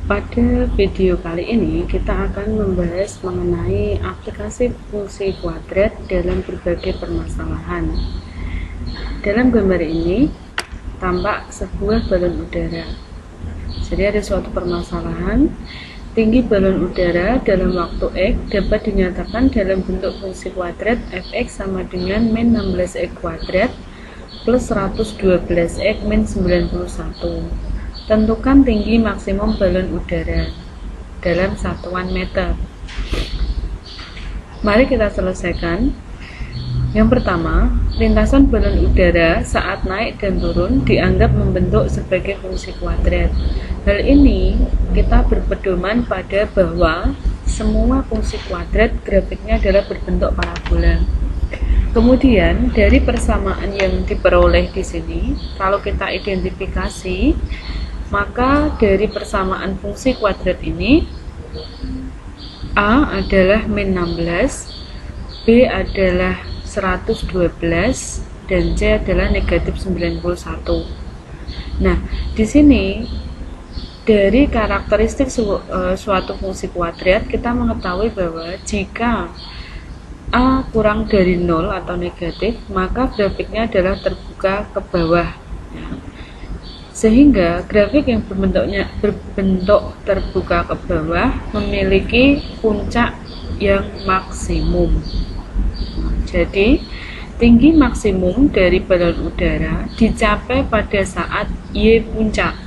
Pada video kali ini kita akan membahas mengenai aplikasi fungsi kuadrat dalam berbagai permasalahan. Dalam gambar ini tampak sebuah balon udara. Jadi ada suatu permasalahan, tinggi balon udara dalam waktu X dapat dinyatakan dalam bentuk fungsi kuadrat fx sama dengan min 16x kuadrat plus 112x min 91. Tentukan tinggi maksimum balon udara dalam satuan meter. Mari kita selesaikan. Yang pertama, lintasan balon udara saat naik dan turun dianggap membentuk sebagai fungsi kuadrat. Hal ini kita berpedoman pada bahwa semua fungsi kuadrat grafiknya adalah berbentuk parabola. Kemudian dari persamaan yang diperoleh di sini, kalau kita identifikasi, maka dari persamaan fungsi kuadrat ini A adalah min 16, B adalah 112, dan C adalah negatif 91. Nah, di sini dari karakteristik suatu fungsi kuadrat kita mengetahui bahwa jika A kurang dari 0 atau negatif, maka grafiknya adalah terbuka ke bawah. Sehingga grafik yang berbentuk terbuka ke bawah memiliki puncak yang maksimum. Jadi tinggi maksimum dari balon udara dicapai pada saat Y puncak.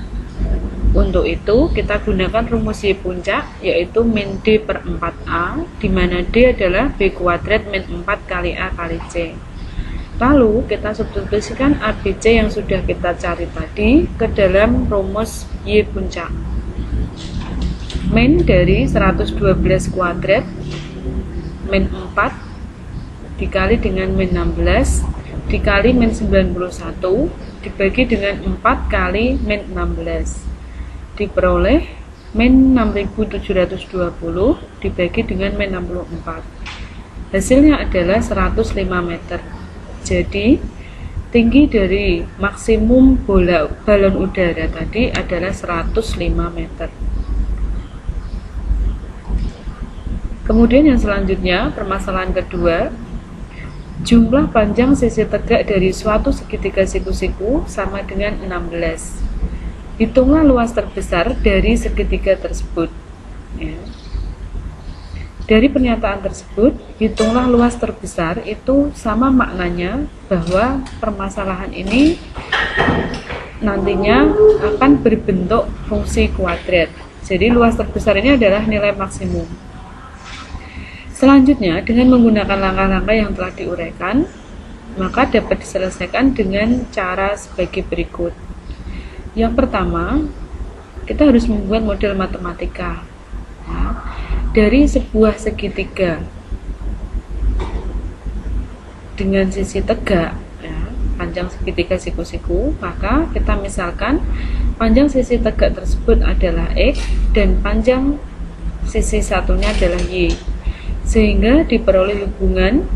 Untuk itu kita gunakan rumus Y puncak, yaitu min D per 4A, di mana D adalah B kuadrat min 4 kali A kali C. Lalu kita substitusikan ABC yang sudah kita cari tadi ke dalam rumus Y puncak. Min dari 112 kuadrat min 4 dikali dengan min 16 dikali min 91 dibagi dengan 4 kali min 16 diperoleh min 6720 dibagi dengan min 64. Hasilnya adalah 105 meter. Jadi tinggi dari maksimum balon udara tadi adalah 105 meter. Kemudian yang selanjutnya, permasalahan kedua, jumlah panjang sisi tegak dari suatu segitiga siku-siku sama dengan 16. Hitunglah luas terbesar dari segitiga tersebut. Ya. Dari pernyataan tersebut, hitunglah luas terbesar itu sama maknanya bahwa permasalahan ini nantinya akan berbentuk fungsi kuadrat. Jadi luas terbesar ini adalah nilai maksimum. Selanjutnya, dengan menggunakan langkah-langkah yang telah diuraikan, maka dapat diselesaikan dengan cara sebagai berikut. Yang pertama, kita harus membuat model matematika. Ya. Dari sebuah segitiga dengan sisi tegak, ya, panjang segitiga siku-siku, maka kita misalkan panjang sisi tegak tersebut adalah X dan panjang sisi satunya adalah Y, sehingga diperoleh hubungan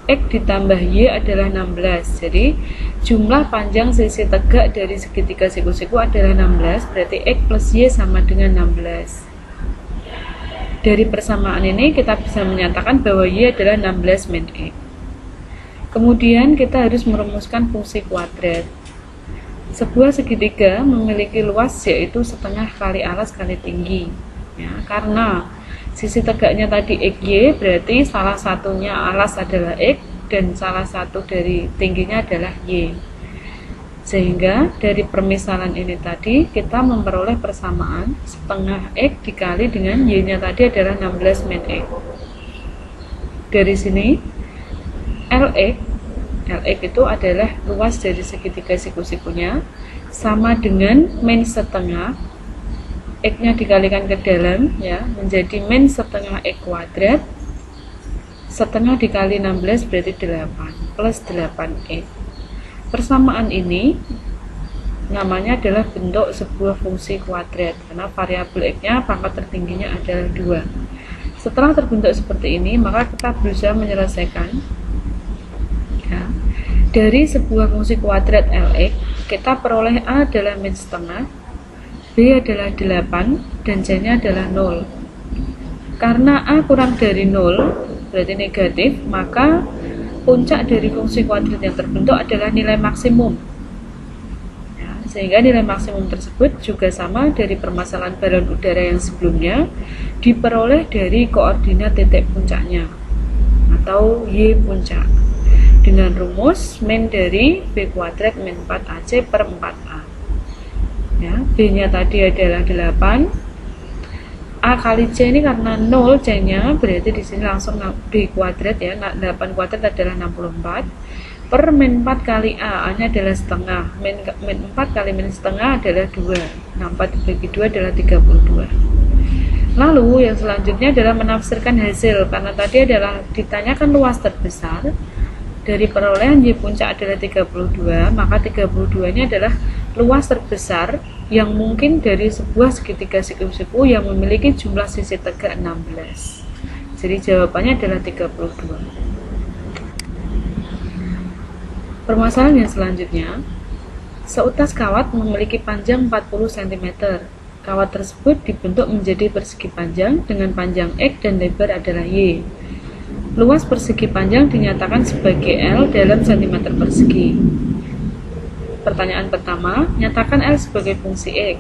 X ditambah Y adalah 16. Jadi jumlah panjang sisi tegak dari segitiga siku-siku adalah 16, berarti X plus Y sama dengan 16. Dari persamaan ini kita bisa menyatakan bahwa Y adalah 16 min X. Kemudian kita harus merumuskan fungsi kuadrat. Sebuah segitiga memiliki luas yaitu setengah kali alas kali tinggi. Ya, karena sisi tegaknya tadi XY, berarti salah satunya alas adalah X dan salah satu dari tingginya adalah Y. Sehingga dari permisalan ini tadi kita memperoleh persamaan setengah X dikali dengan Y-nya tadi adalah 16 min X. Dari sini LX itu adalah luas dari segitiga siku-sikunya sama dengan min setengah X-nya dikalikan ke dalam, ya, menjadi min setengah X kuadrat, setengah dikali 16 berarti 8 plus 8X. Persamaan ini namanya adalah bentuk sebuah fungsi kuadrat karena variabel X-nya pangkat tertingginya adalah 2. Setelah terbentuk seperti ini, maka kita berusaha menyelesaikan, ya, dari sebuah fungsi kuadrat Lx, kita peroleh A adalah min setengah, B adalah 8 dan C-nya adalah 0. Karena A kurang dari 0 berarti negatif, maka puncak dari fungsi kuadrat yang terbentuk adalah nilai maksimum. Sehingga nilai maksimum tersebut juga sama dari permasalahan balon udara yang sebelumnya, diperoleh dari koordinat titik puncaknya atau Y puncak dengan rumus min dari B kuadrat min 4AC per 4A. Ya, B-nya tadi adalah 8. A kali C ini karena 0 C-nya, berarti di sini langsung B kuadrat ya. 8 kuadrat adalah 64 per min 4 kali A-nya adalah setengah. Min 4 kali min setengah adalah 2. 64 dibagi 2 adalah 32. Lalu yang selanjutnya adalah menafsirkan hasil, karena tadi adalah ditanyakan luas terbesar. Dari perolehan Y puncak adalah 32, maka 32 ini adalah luas terbesar yang mungkin dari sebuah segitiga siku-siku yang memiliki jumlah sisi tegak 16. Jadi jawabannya adalah 32. Permasalahan yang selanjutnya, seutas kawat memiliki panjang 40 cm. Kawat tersebut dibentuk menjadi persegi panjang dengan panjang X dan lebar adalah Y. Luas persegi panjang dinyatakan sebagai L dalam cm persegi. Pertanyaan pertama, nyatakan L sebagai fungsi X.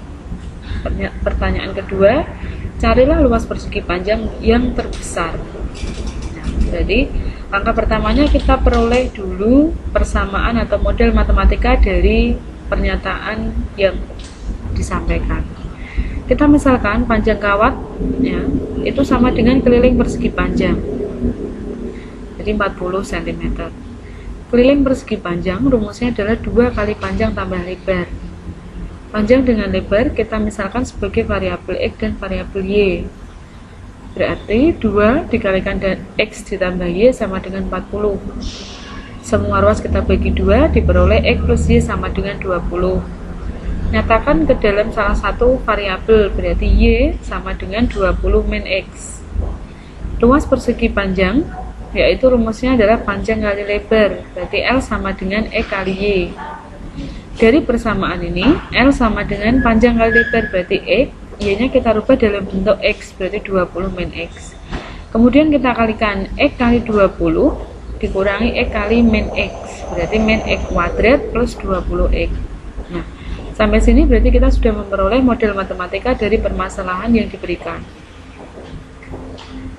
Pertanyaan kedua, carilah luas persegi panjang yang terbesar. Nah, jadi langkah pertamanya kita peroleh dulu persamaan atau model matematika dari pernyataan yang disampaikan. Kita misalkan panjang kawat ya, itu sama dengan keliling persegi panjang. Jadi 40 cm. Keliling persegi panjang rumusnya adalah 2 kali panjang tambah lebar. Panjang dengan lebar kita misalkan sebagai variabel X dan variabel Y. Berarti 2 dikalikan dengan X ditambah Y sama dengan 40. Semua ruas kita bagi 2 diperoleh X plus Y sama dengan 20. Nyatakan ke dalam salah satu variabel, berarti Y sama dengan 20 min X. Luas persegi panjang yaitu rumusnya adalah panjang kali lebar, berarti L sama dengan E kali Y. Dari persamaan ini, L sama dengan panjang kali lebar, berarti X, Y-nya kita rubah dalam bentuk X, berarti 20 min X. Kemudian kita kalikan X kali 20 dikurangi X kali min X, berarti min X kuadrat plus 20X. Nah, sampai sini berarti kita sudah memperoleh model matematika dari permasalahan yang diberikan.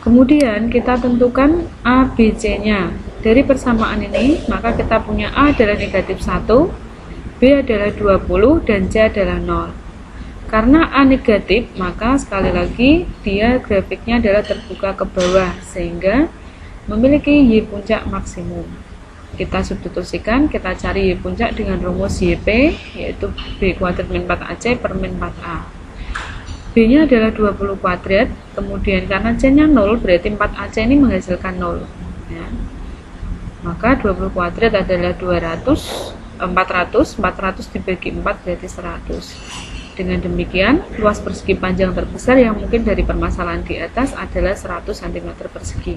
Kemudian kita tentukan A, B, C-nya. Dari persamaan ini, maka kita punya A adalah negatif 1, B adalah 20, dan C adalah 0. Karena A negatif, maka sekali lagi dia grafiknya adalah terbuka ke bawah, sehingga memiliki Y puncak maksimum. Kita substitusikan, kita cari Y puncak dengan rumus YP, yaitu B kuadrat min 4AC per min 4A. B-nya adalah 20 kuadrat, kemudian karena C-nya 0, berarti 4AC ini menghasilkan 0. Ya. Maka 20 kuadrat adalah 400 dibagi 4 berarti 100. Dengan demikian, luas persegi panjang terbesar yang mungkin dari permasalahan di atas adalah 100 cm persegi.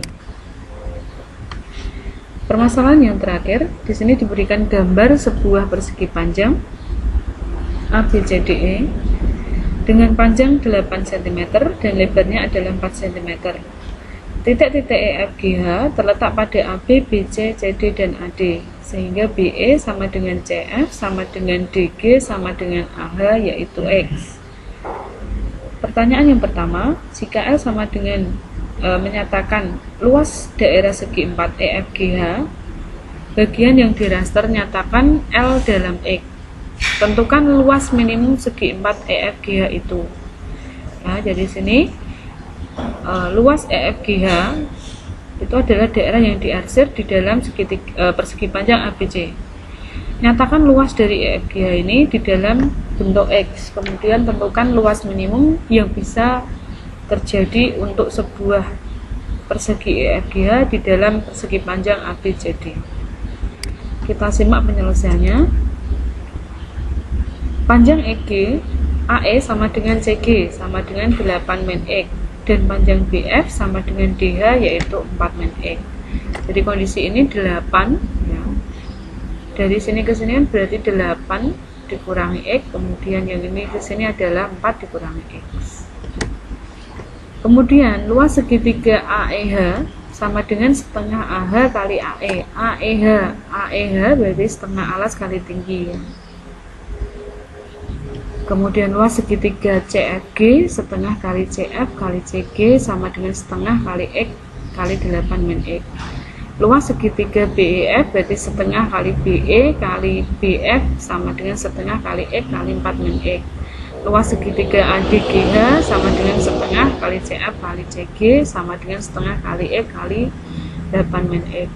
Permasalahan yang terakhir, di sini diberikan gambar sebuah persegi panjang ABCDE dengan panjang 8 cm dan lebarnya adalah 4 cm. Titik-titik EFGH terletak pada AB, BC, CD, dan AD, sehingga BE sama dengan CF sama dengan DG sama dengan AH, yaitu X. Pertanyaan yang pertama, jika L sama dengan menyatakan luas daerah segi 4 EFGH, bagian yang diraster nyatakan L dalam X. Tentukan luas minimum segi 4 EFGH itu. Nah, jadi sini luas EFGH itu adalah daerah yang diarsir di dalam persegi panjang ABC. Nyatakan luas dari EFGH ini di dalam bentuk X. Kemudian tentukan luas minimum yang bisa terjadi untuk sebuah persegi EFGH di dalam persegi panjang ABCD. Kita simak penyelesaiannya. Panjang EG AE sama dengan CG sama dengan 8 min X, dan panjang BF sama dengan DH yaitu 4 min X. Jadi kondisi ini 8 ya. Dari sini ke sini kan berarti 8 dikurangi X, kemudian yang ini di sini adalah 4 dikurangi X. Kemudian luas segitiga AEH sama dengan setengah AH kali AE. AEH berarti setengah alas kali tinggi ya. Kemudian luas segitiga CFG setengah kali CF kali CG sama dengan setengah kali X kali 8 min X. Luas segitiga BEF berarti setengah kali BE kali BF sama dengan setengah kali X kali 4 min X. Luas segitiga ADGH sama dengan setengah kali CF kali CG sama dengan setengah kali X kali 8 min X.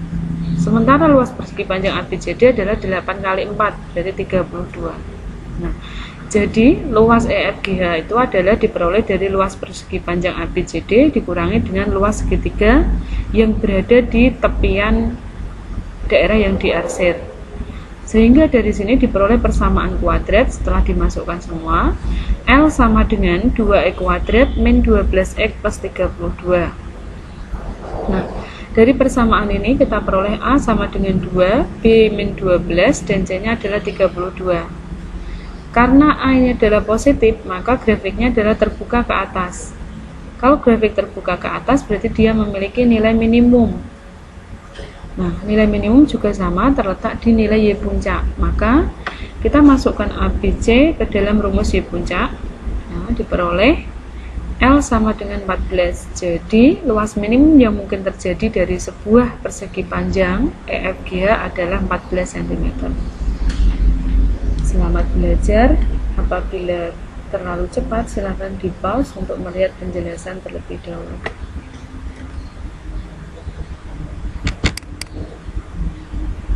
Sementara luas persegi panjang ABCD adalah 8 kali 4 berarti 32. Nah, jadi luas EFGH itu adalah diperoleh dari luas persegi panjang ABCD dikurangi dengan luas segitiga yang berada di tepian daerah yang diarsir. Sehingga dari sini diperoleh persamaan kuadrat setelah dimasukkan semua. L sama dengan 2X kuadrat min 12X plus 32. Nah, dari persamaan ini kita peroleh A sama dengan 2, B min 12, dan C-nya adalah 32. Karena A ini adalah positif, maka grafiknya adalah terbuka ke atas. Kalau grafik terbuka ke atas, berarti dia memiliki nilai minimum. Nah, nilai minimum juga sama terletak di nilai Y puncak. Maka, kita masukkan ABC ke dalam rumus Y puncak. Nah, diperoleh L sama dengan 14. Jadi, luas minimum yang mungkin terjadi dari sebuah persegi panjang EFGH adalah 14 cm. Selamat belajar. Apabila terlalu cepat, silakan di pause untuk melihat penjelasan terlebih dahulu.